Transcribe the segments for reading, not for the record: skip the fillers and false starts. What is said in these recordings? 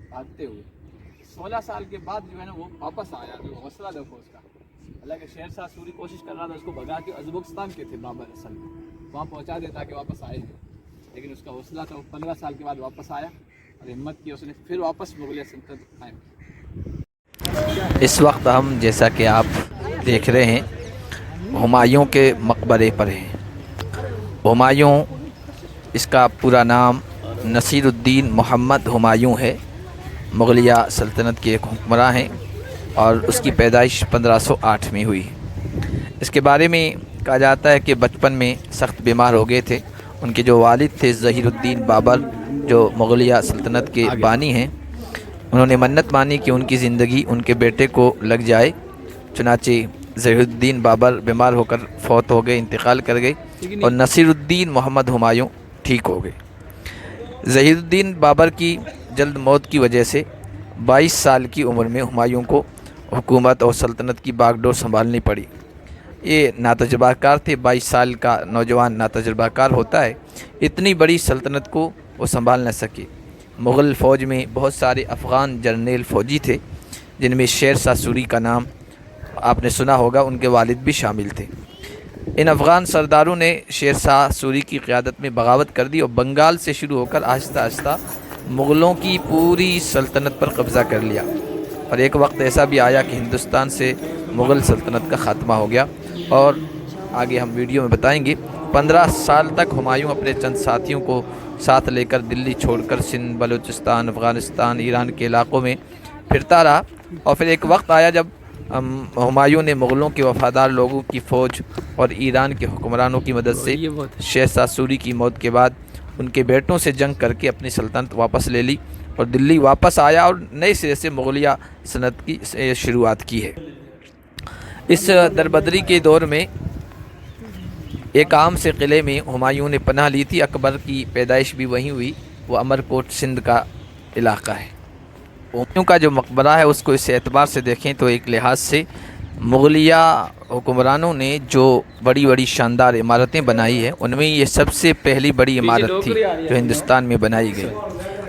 بھاگتے ہوئے 16 سال کے بعد جو ہے نا وہ واپس آیا، جو حوصلہ دیکھو اس کا۔ حالانکہ شیر شاہ سوری کوشش کر رہا تھا اس کو بھگا کے، ازبکستان کے تھے بابر اصل میں، وہاں پہنچا دیتا کہ واپس آئے، لیکن اس کا حوصلہ تھا، وہ 15 سال کے بعد واپس آیا اور ہمت کی اس نے، پھر واپس مغلیہ سلطنت قائم کی۔ اس وقت ہم جیسا کہ آپ دیکھ رہے ہیں ہمایوں کے مقبرے پر ہیں۔ ہمایوں، اس کا پورا نام نصیر الدین محمد ہمایوں ہے، مغلیہ سلطنت کے ایک حکمراں ہیں اور اس کی پیدائش 1508 میں ہوئی۔ اس کے بارے میں کہا جاتا ہے کہ بچپن میں سخت بیمار ہو گئے تھے۔ ان کے جو والد تھے ظہیر الدین بابر، جو مغلیہ سلطنت کے بانی ہیں، انہوں نے منت مانی کہ ان کی زندگی ان کے بیٹے کو لگ جائے، چنانچہ ظہیر الدین بابر بیمار ہو کر فوت ہو گئے، انتقال کر گئے، اور نصیر الدین محمد ہمایوں ٹھیک ہو گئے۔ ظہیر الدین بابر کی جلد موت کی وجہ سے 22 سال کی عمر میں ہمایوں کو حکومت اور سلطنت کی باغ ڈور سنبھالنی پڑی۔ یہ ناتجربہ کار تھے، 22 سال کا نوجوان ناتجربہ کار ہوتا ہے، اتنی بڑی سلطنت کو وہ سنبھال نہ سکے۔ مغل فوج میں بہت سارے افغان جرنیل فوجی تھے، جن میں شیر شاہ سوری کا نام آپ نے سنا ہوگا، ان کے والد بھی شامل تھے۔ ان افغان سرداروں نے شیر شاہ سوری کی قیادت میں بغاوت کر دی اور بنگال سے شروع ہو کر آہستہ آہستہ مغلوں کی پوری سلطنت پر قبضہ کر لیا، اور ایک وقت ایسا بھی آیا کہ ہندوستان سے مغل سلطنت کا خاتمہ ہو گیا۔ اور آگے ہم ویڈیو میں بتائیں گے، 15 سال تک ہمایوں اپنے چند ساتھیوں کو ساتھ لے کر دلی چھوڑ کر سندھ، بلوچستان، افغانستان، ایران کے علاقوں میں پھرتا رہا، اور پھر ایک وقت آیا جب ہمایوں نے مغلوں کے وفادار لوگوں کی فوج اور ایران کے حکمرانوں کی مدد سے شیر شاہ سوری کی موت کے بعد ان کے بیٹوں سے جنگ کر کے اپنی سلطنت واپس لے لی اور دلی واپس آیا اور نئے سرے سے مغلیہ سلطنت کی شروعات کی ہے۔ اس دربدری کے دور میں ایک عام سے قلعے میں ہمایوں نے پناہ لی تھی۔ اکبر کی پیدائش بھی وہیں ہوئی، وہ امرکوٹ سندھ کا علاقہ ہے۔ ہمایوں کا جو مقبرہ ہے اس کو اس اعتبار سے دیکھیں تو ایک لحاظ سے مغلیہ حکمرانوں نے جو بڑی بڑی شاندار عمارتیں بنائی ہیں، ان میں یہ سب سے پہلی بڑی عمارت تھی جو ہندوستان میں بنائی گئی،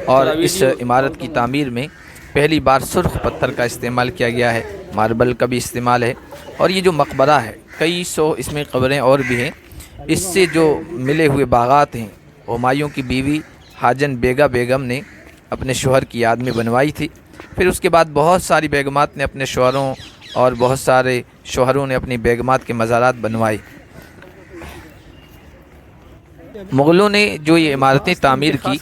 اور اس عمارت کی تعمیر میں پہلی بار سرخ پتھر کا استعمال کیا گیا ہے، ماربل کا بھی استعمال ہے۔ اور یہ جو مقبرہ ہے، کئی سو اس میں قبریں اور بھی ہیں، اس سے جو ملے ہوئے باغات ہیں ہمایوں کی بیوی حاجن بیگا بیگم نے اپنے شوہر کی یاد میں بنوائی تھی۔ پھر اس کے بعد بہت ساری بیگمات نے اپنے شوہروں اور بہت سارے شوہروں نے اپنی بیگمات کے مزارات بنوائے۔ مغلوں نے جو یہ عمارتیں تعمیر کی،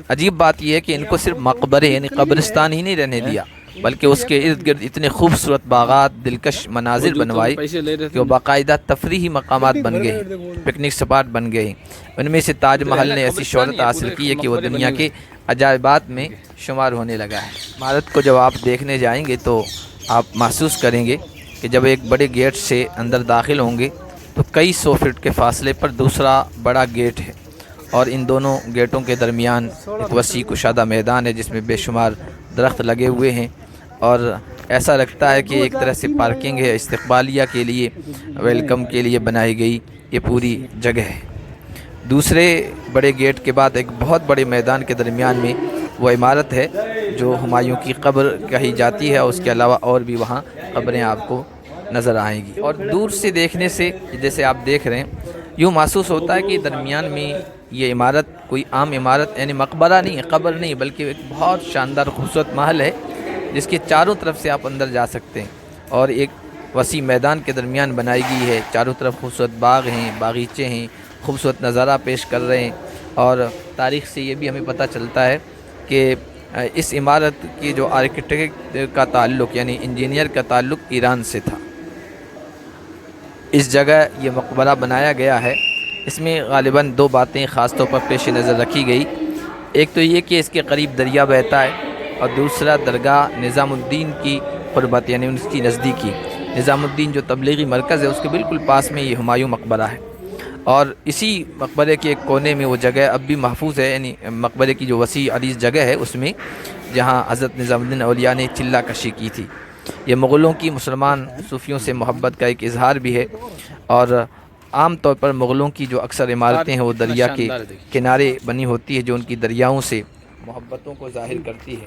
عجیب بات یہ ہے کہ ان کو صرف مقبرے یعنی قبرستان ہی نہیں رہنے دیا، بلکہ اس کے ارد گرد اتنے خوبصورت باغات، دلکش مناظر بنوائے کہ وہ باقاعدہ تفریحی مقامات بن گئے، پکنک سپاٹ بن گئے۔ ان میں سے تاج محل نے ایسی شہرت حاصل کی ہے کہ وہ دنیا کے عجائبات میں شمار ہونے لگا ہے۔ عمارت کو جب آپ دیکھنے جائیں گے تو آپ محسوس کریں گے کہ جب ایک بڑے گیٹ سے اندر داخل ہوں گے تو کئی 100 فٹ کے فاصلے پر دوسرا بڑا گیٹ ہے، اور ان دونوں گیٹوں کے درمیان ایک وسیع کشادہ میدان ہے جس میں بے شمار درخت لگے ہوئے ہیں، اور ایسا لگتا ہے کہ ایک طرح سے پارکنگ ہے، استقبالیہ کے لیے، ویلکم کے لیے بنائی گئی یہ پوری جگہ ہے۔ دوسرے بڑے گیٹ کے بعد ایک بہت بڑے میدان کے درمیان میں وہ عمارت ہے جو ہمایوں کی قبر کہی جاتی ہے، اور اس کے علاوہ اور بھی وہاں قبریں آپ کو نظر آئیں گی۔ اور دور سے دیکھنے سے جیسے آپ دیکھ رہے ہیں، یوں محسوس ہوتا ہے کہ درمیان میں یہ عمارت کوئی عام عمارت یعنی مقبرہ نہیں ہے، قبر نہیں، بلکہ ایک بہت شاندار خوبصورت محل ہے جس کے چاروں طرف سے آپ اندر جا سکتے ہیں، اور ایک وسیع میدان کے درمیان بنائی گئی ہے، چاروں طرف خوبصورت باغ ہیں، باغیچے ہیں، خوبصورت نظارہ پیش کر رہے ہیں۔ اور تاریخ سے یہ بھی ہمیں پتہ چلتا ہے کہ اس عمارت کی جو آرکیٹیکٹ کا تعلق یعنی انجینئر کا تعلق ایران سے تھا۔ اس جگہ یہ مقبرہ بنایا گیا ہے، اس میں غالباً 2 باتیں خاص طور پر پیش نظر رکھی گئی۔ ایک تو یہ کہ اس کے قریب دریا بہتا ہے، اور دوسرا درگاہ نظام الدین کی قربت یعنی اس کی نزدیکی، نظام الدین جو تبلیغی مرکز ہے اس کے بالکل پاس میں یہ ہمایوں مقبرہ ہے، اور اسی مقبرے کے ایک کونے میں وہ جگہ اب بھی محفوظ ہے، یعنی مقبرے کی جو وسیع عریض جگہ ہے اس میں جہاں حضرت نظام الدین اولیاء نے چلہ کشی کی تھی۔ یہ مغلوں کی مسلمان صوفیوں سے محبت کا ایک اظہار بھی ہے، اور عام طور پر مغلوں کی جو اکثر عمارتیں ہیں وہ دریا کے کنارے بنی ہوتی ہے جو ان کی دریاؤں سے محبتوں کو ظاہر کرتی ہے۔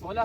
16